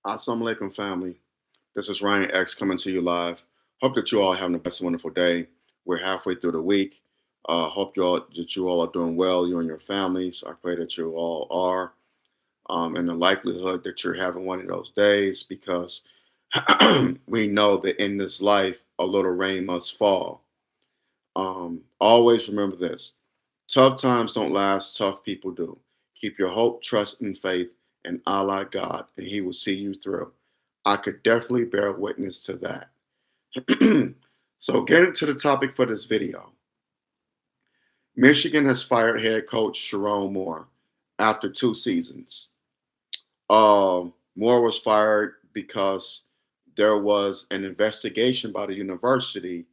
Assalamu alaikum, family. This is Ryan X coming to you live. Hope that you all are having a best wonderful day. We're halfway through the week. Hope you all are doing well, you and your families. I pray that you all are. And the likelihood that you're having one of those days because we know that in this life, a little rain must fall. Always remember this: tough times don't last, tough people do. Keep your hope, trust, and faith in Allah God, and He will see you through. I could definitely bear witness to that. So, getting to the topic for this video, Michigan has fired head coach Sherrone Moore after 2 seasons. Moore was fired because there was an investigation by the university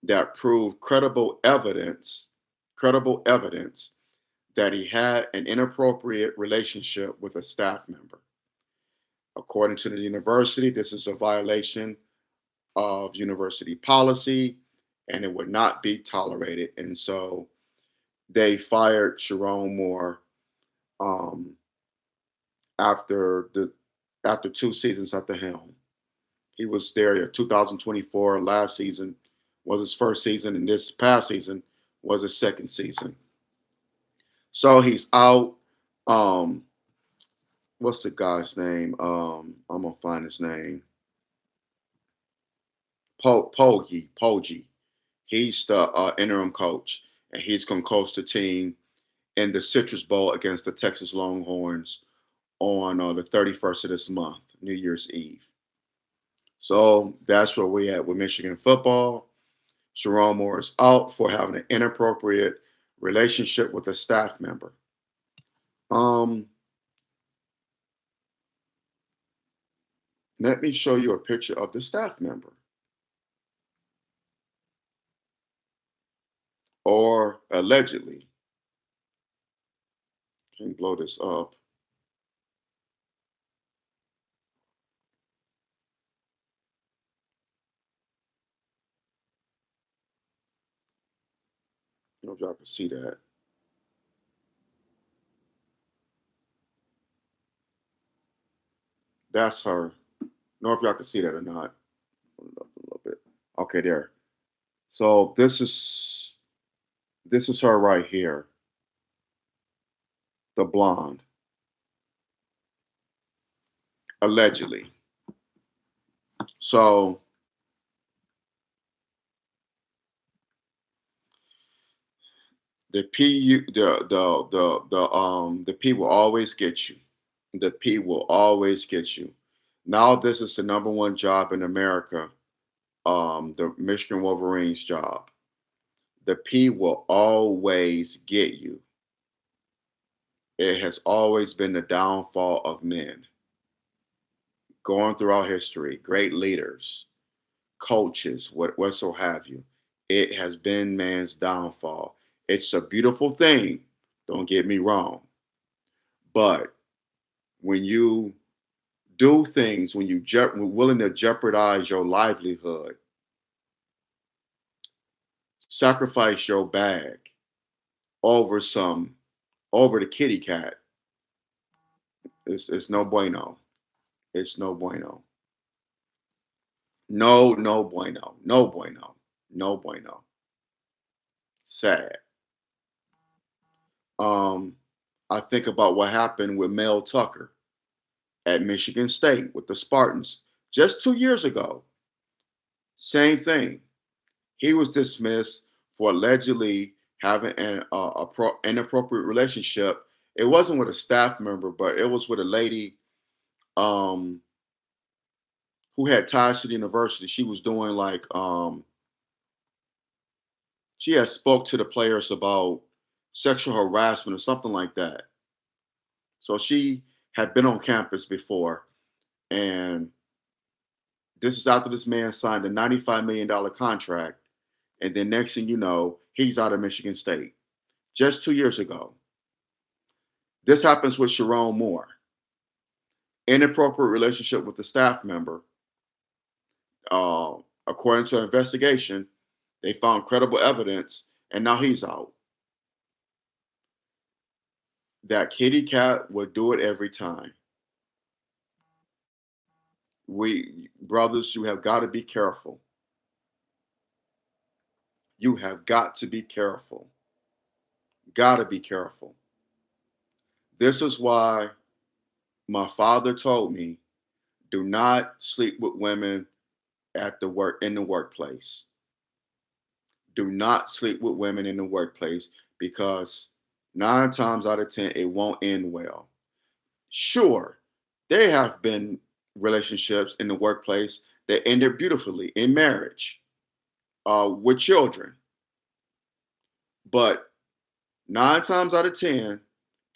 that proved credible evidence that he had an inappropriate relationship with a staff member. According to the university, this is a violation of university policy and it would not be tolerated. And so they fired Sherrone Moore um, after the after 2 seasons at the helm. He was there in 2024. Last season was his first season, and this past season was his second season. So he's out. Um, what's the guy's name? I'm gonna find his name. Poggi. He's the interim coach, and he's gonna coach the team in the Citrus Bowl against the Texas Longhorns on the 31st of this month, New Year's Eve. So that's where we at with Michigan football. Jerome Moore is out for having an inappropriate relationship with a staff member. Um, Let me show you a picture of the staff member, or allegedly. Can blow this up. I don't know if y'all can see that. That's her. I don't know if y'all can see that or not. Put it up a little bit. Okay, there. So this is her right here, the blonde, allegedly. So the P will always get you. The P will always get you. Now this is the number one job in America, the Michigan Wolverines job. The P will always get you. It has always been the downfall of men going throughout history, great leaders, coaches, whatso have you. It has been man's downfall. It's a beautiful thing, don't get me wrong. But when you do things, when you're willing to jeopardize your livelihood, sacrifice your bag over some over the kitty cat, it's no bueno. It's no bueno. No, no bueno. No bueno. No bueno. Sad. Um, I think about what happened with Mel Tucker at Michigan State with the Spartans just 2 years ago. Same thing. He was dismissed for allegedly having an inappropriate relationship. It wasn't with a staff member, but it was with a lady um, who had ties to the university. She was doing like she had spoke to the players about sexual harassment or something like that. So she had been on campus before, and this is after this man signed a $95 million contract, and then next thing you know, he's out of Michigan State just 2 years ago. This happens with Sherrone Moore. Inappropriate relationship with the staff member. Uh, According to an investigation, they found credible evidence, and now he's out. That kitty cat would do it every time. We brothers, you have got to be careful. You have got to be careful. Got to be careful. This is why my father told me, do not sleep with women at the work in the workplace. Do not sleep with women in the workplace because 9 times out of 10 it won't end well. Sure, there have been relationships in the workplace that ended beautifully in marriage, with children, but 9 times out of 10,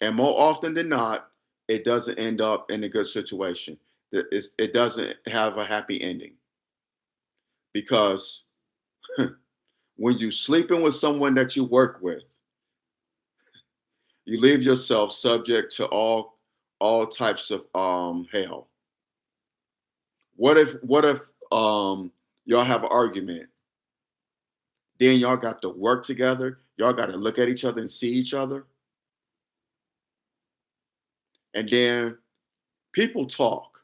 and more often than not, it doesn't end up in a good situation. It doesn't have a happy ending because when you sleeping with someone that you work with, you leave yourself subject to all types of hell. What if y'all have an argument, then y'all got to work together, y'all got to look at each other and see each other, and then people talk.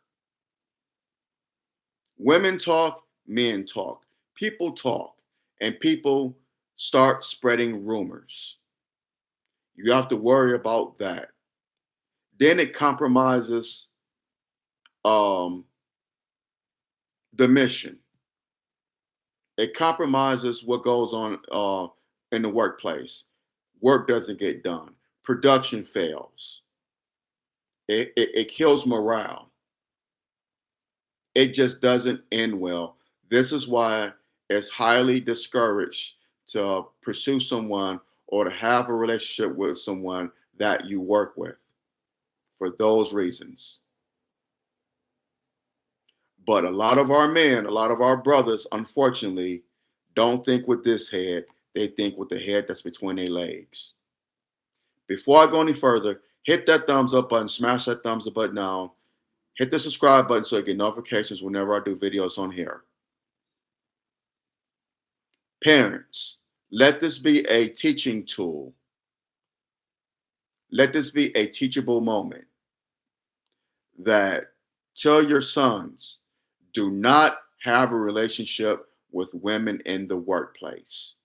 Women talk, men talk. People talk, and people start spreading rumors. You have to worry about that. Then it compromises um, the mission. It compromises what goes on in the workplace. Work doesn't get done. Production fails. It kills morale. It just doesn't end well. This is why it's highly discouraged to pursue someone or to have a relationship with someone that you work with for those reasons. But a lot of our men, a lot of our brothers, unfortunately, don't think with this head. They think with the head that's between their legs. Before I go any further, hit that thumbs up button, smash that thumbs up button down, hit the subscribe button so you get notifications whenever I do videos on here. Parents, let this be a teaching tool. Let this be a teachable moment that tell your sons, do not have a relationship with women in the workplace.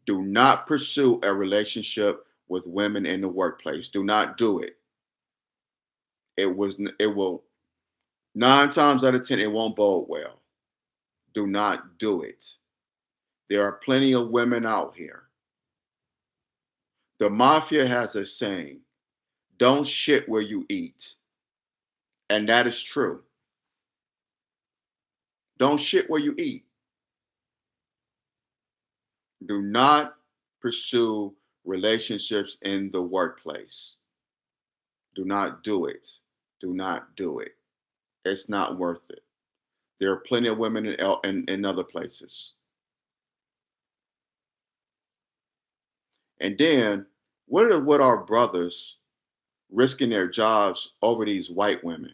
Do not pursue a relationship with women in the workplace. Do not do it. It will 9 times out of 10 it won't bode well. Do not do it. There are plenty of women out here. The mafia has a saying, don't shit where you eat. And that is true. Don't shit where you eat. Do not pursue relationships in the workplace. Do not do it. Do not do it. It's not worth it. There are plenty of women in other places. And then, what are brothers risking their jobs over these white women?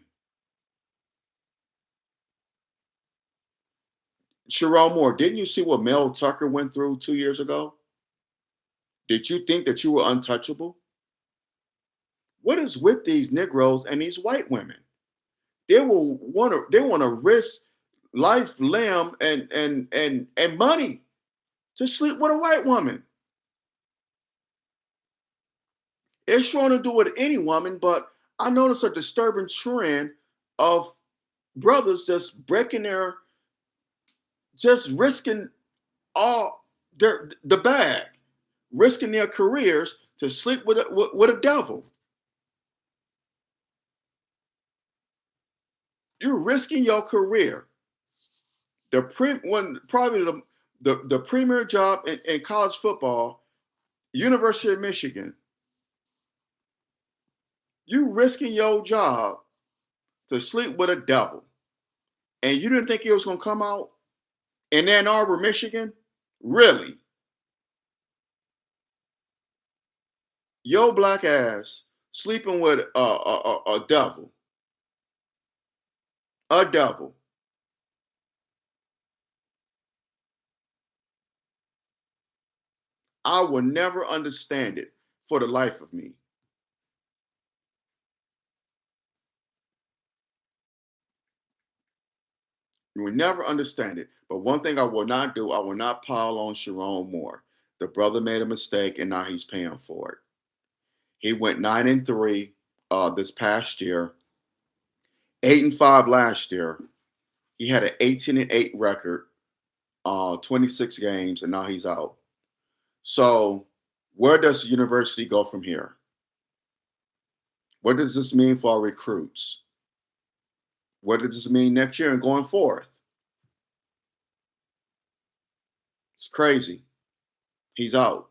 Sherrone Moore, didn't you see what Mel Tucker went through 2 years ago? Did you think that you were untouchable? What is with these Negroes and these white women? They want to risk life, limb, and money to sleep with a white woman. It's trying to do it with any woman, but I notice a disturbing trend of brothers just breaking their, just risking all the bag, risking their careers to sleep with a devil. You're risking your career. Probably the premier job in college football, University of Michigan. You risking your job to sleep with a devil, and you didn't think it was gonna come out in Ann Arbor, Michigan? Really? Your black ass sleeping with a devil, a devil. I will never understand it for the life of me. You will never understand it. But one thing I will not do, I will not pile on Sherrone more. The brother made a mistake and now he's paying for it. He went 9-3 this past year, 8-5 last year. He had an 18-8 record, 26 games, and now he's out. So where does the university go from here? What does this mean for our recruits? What does this mean next year and going forth? It's crazy. He's out.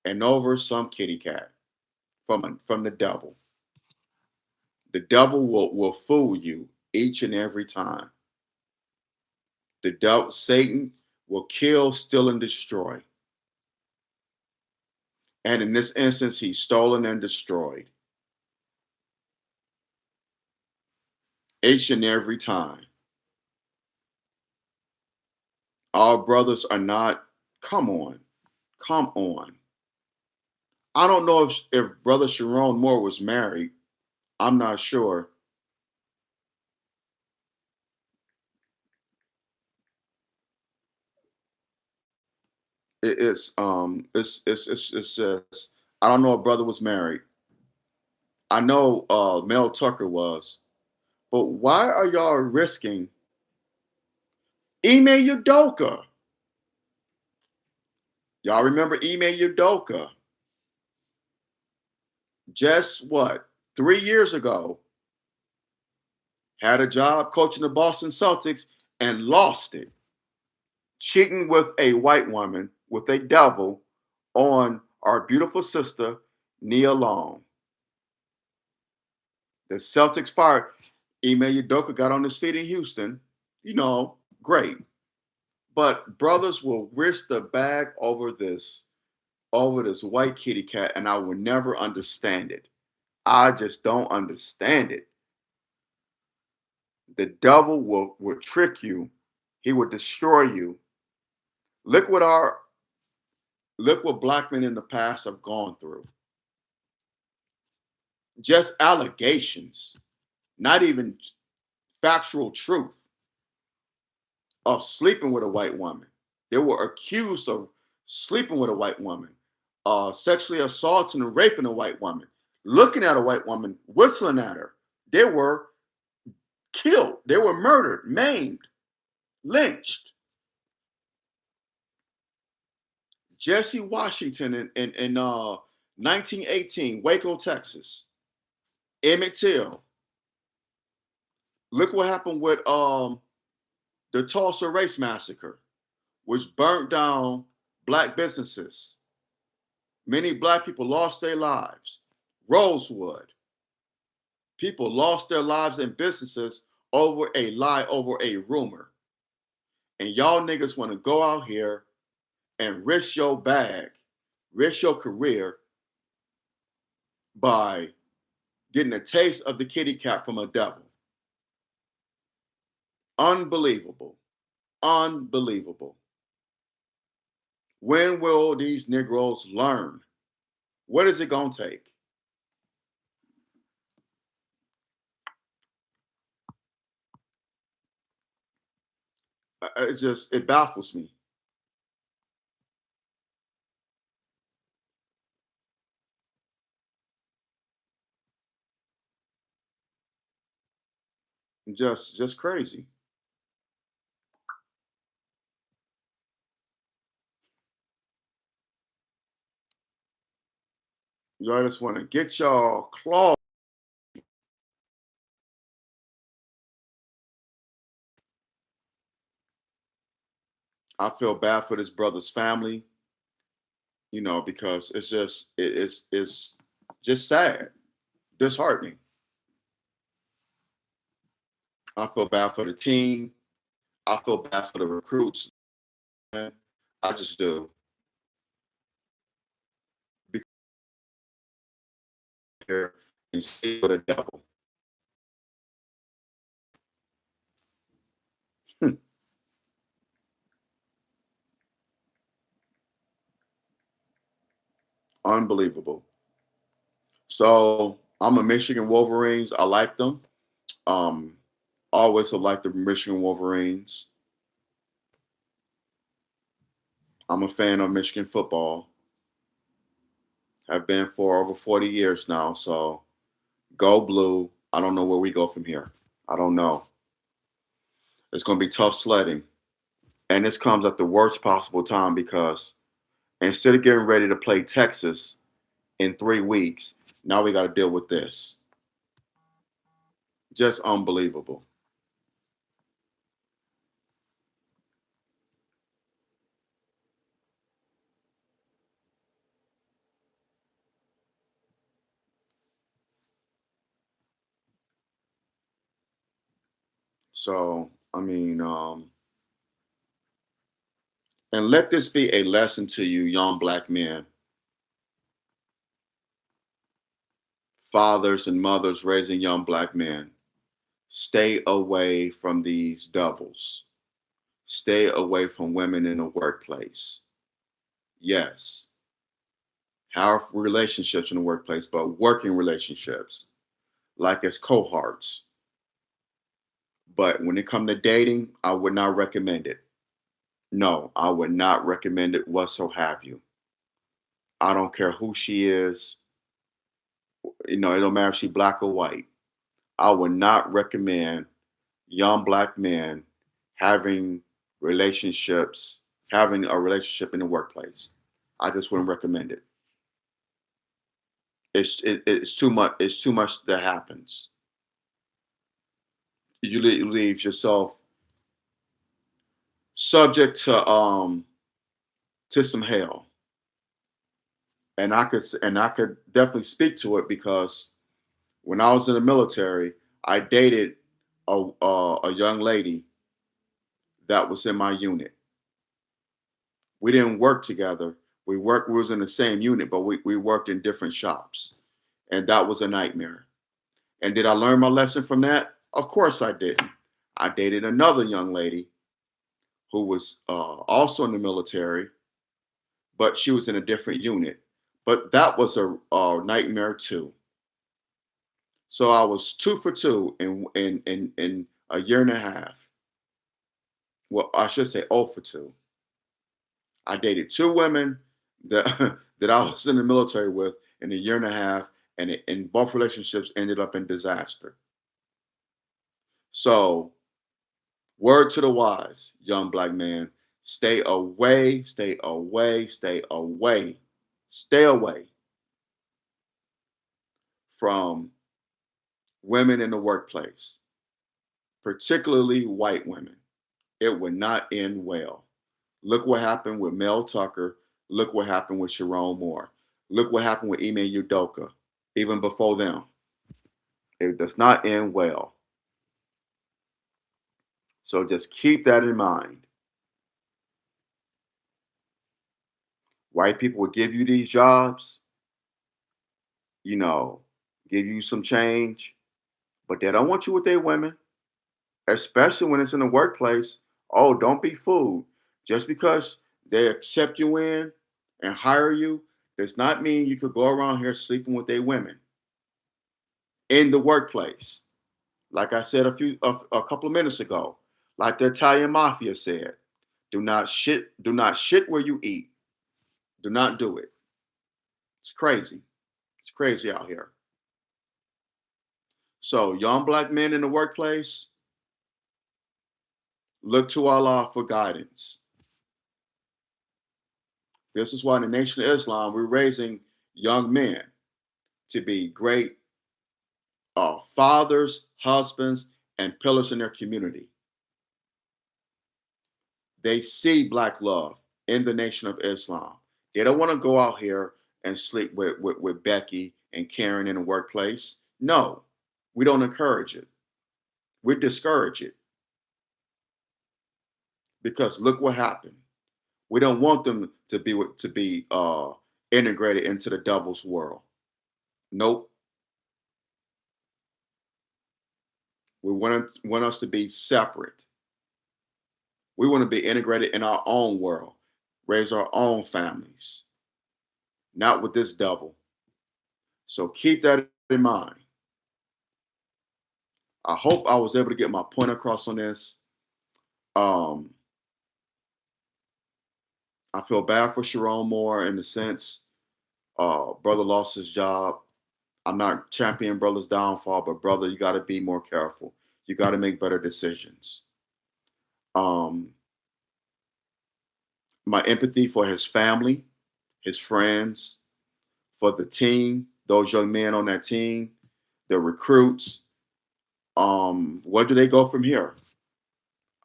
And over some kitty cat from the devil. The devil will fool you each and every time. The devil, Satan, will kill, steal, and destroy. And in this instance, he's stolen and destroyed. Each and every time. Our brothers are not, come on, come on. I don't know if Brother Sherrone Moore was married. I'm not sure. It's just, I don't know if brother was married. I know Mel Tucker was, but why are y'all risking Ime Udoka? Y'all remember Ime Udoka? Just what, 3 years ago, had a job coaching the Boston Celtics and lost it, cheating with a white woman, with a devil, on our beautiful sister Nia Long. The Celtics fired. Ime Udoka got on his feet in Houston. Great. But brothers will risk the bag over this white kitty cat, and I will never understand it. I just don't understand it. The devil will trick you. He will destroy you. Look what our look what black men in the past have gone through. Just allegations, not even factual truth of sleeping with a white woman. They were accused of sleeping with a white woman, sexually assaulting and raping a white woman, looking at a white woman, whistling at her. They were killed. They were murdered, maimed, lynched. Jesse Washington in 1918, Waco, Texas. Emmett Till. Look what happened with the Tulsa Race Massacre, which burnt down black businesses. Many black people lost their lives. Rosewood. People lost their lives and businesses over a lie, over a rumor. And y'all niggas want to go out here and risk your bag, risk your career by getting a taste of the kitty cat from a devil. Unbelievable. Unbelievable. When will these Negroes learn? What is it going to take? It baffles me. Just crazy. Y'all just want to get y'all claws. I feel bad for this brother's family, because it's just sad, disheartening. I feel bad for the team. I feel bad for the recruits. Man. I just do. Be here and see for the devil. Hmm. Unbelievable. So I'm a Michigan Wolverines. I like them. Um, Always have liked the Michigan Wolverines. I'm a fan of Michigan football. Have been for over 40 years now. So go blue. I don't know where we go from here. I don't know. It's going to be tough sledding. And this comes at the worst possible time because instead of getting ready to play Texas in 3 weeks, now we got to deal with this. Just unbelievable. So, I mean, and let this be a lesson to you, young black men, fathers and mothers raising young black men. Stay away from these devils. Stay away from women in the workplace. Yes, have relationships in the workplace, but working relationships, like as cohorts. But when it comes to dating, I would not recommend it. No, I would not recommend it whatsoever have you. I don't care who she is. It don't matter if she's black or white. I would not recommend young black men having relationships, having a relationship in the workplace. I just wouldn't recommend it. It's too much. It's too much that happens. You leave yourself subject to some hell. And I could definitely speak to it because when I was in the military, I dated a young lady that was in my unit. We didn't work together. We was in the same unit, but we worked in different shops. And that was a nightmare. And did I learn my lesson from that? Of course I didn't. I dated another young lady who was also in the military, but she was in a different unit. But that was a nightmare too. So I was 2 for 2 in a year and a half. Well, I should say 0 for 2. I dated 2 women that that I was in the military with in a year and a half, and both relationships ended up in disaster. So, word to the wise, young black man, stay away, stay away, stay away, stay away from women in the workplace, particularly white women. It would not end well. Look what happened with Mel Tucker. Look what happened with Sherrone Moore. Look what happened with Ime Udoka, even before them. It does not end well. So just keep that in mind. White people will give you these jobs, you know, give you some change, but they don't want you with their women, especially when it's in the workplace. Oh, don't be fooled. Just because they accept you in and hire you does not mean you could go around here sleeping with their women in the workplace. Like I said a couple of minutes ago, like the Italian mafia said, do not shit where you eat. Do not do it. It's crazy. It's crazy out here. So young black men in the workplace, look to Allah for guidance. This is why in the Nation of Islam, we're raising young men to be great fathers, husbands, and pillars in their community. They see black love in the Nation of Islam. They don't want to go out here and sleep with Becky and Karen in the workplace. No, we don't encourage it. We discourage it because look what happened. We don't want them to be integrated into the devil's world. Nope. We want us to be separate. We want to be integrated in our own world, raise our own families, not with this devil. So keep that in mind. I hope I was able to get my point across on this. Um, I feel bad for Sherrone Moore in the sense, brother lost his job. I'm not championing brother's downfall, but brother, you got to be more careful. You got to make better decisions. Um, my empathy for his family, his friends, for the team, those young men on that team, the recruits. Where do they go from here?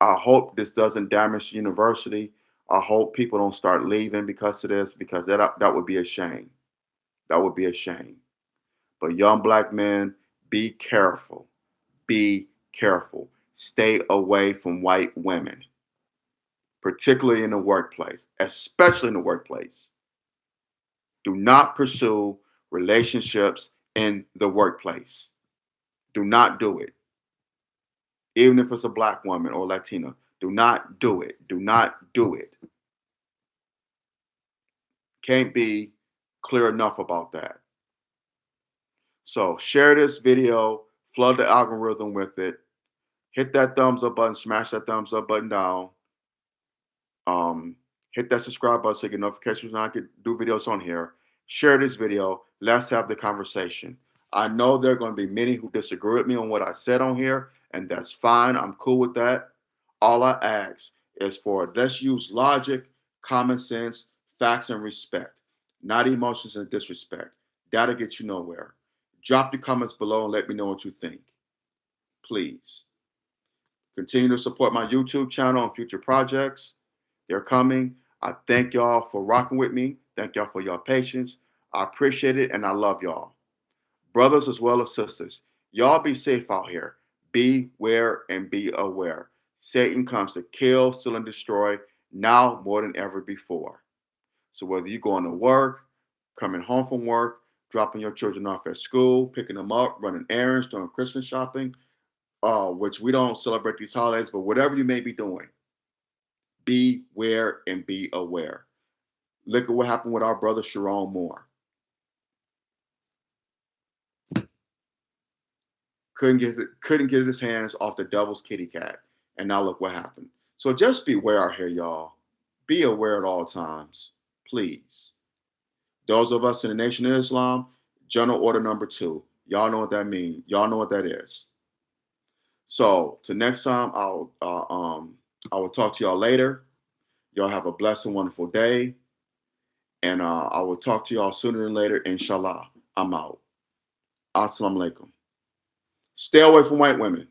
I hope this doesn't damage the university. I hope people don't start leaving because of this, because that would be a shame. That would be a shame. But young black men, be careful. Be careful. Stay away from white women, particularly in the workplace, especially in the workplace. Do not pursue relationships in the workplace. Do not do it. Even if it's a black woman or Latina, do not do it. Do not do it. Can't be clear enough about that. So share this video, flood the algorithm with it, hit that thumbs up button, smash that thumbs up button down. Um, Hit that subscribe button so you get notifications when I do videos on here. Share this video. Let's have the conversation. I know there are going to be many who disagree with me on what I said on here, and that's fine. I'm cool with that. All I ask is for let's use logic, common sense, facts, and respect, not emotions and disrespect. That'll get you nowhere. Drop the comments below and let me know what you think. Please. Continue to support my YouTube channel and future projects. They're coming. I thank y'all for rocking with me. Thank y'all for your patience. I appreciate it and I love y'all. Brothers as well as sisters, y'all be safe out here. Beware and be aware. Satan comes to kill, steal, and destroy now more than ever before. So whether you're going to work, coming home from work, dropping your children off at school, picking them up, running errands, doing Christmas shopping, which we don't celebrate these holidays, but whatever you may be doing, beware and be aware. Look at what happened with our brother Sherrone Moore. Couldn't get his hands off the devil's kitty cat, and now look what happened. So just beware out here, y'all. Be aware at all times, please. Those of us in the Nation of Islam, General Order Number 2. Y'all know what that means. Y'all know what that is. So till next time, I will talk to y'all later. Y'all have a blessed and wonderful day. And I will talk to y'all sooner than later, inshallah. I'm out. Assalamu alaikum. Stay away from white women.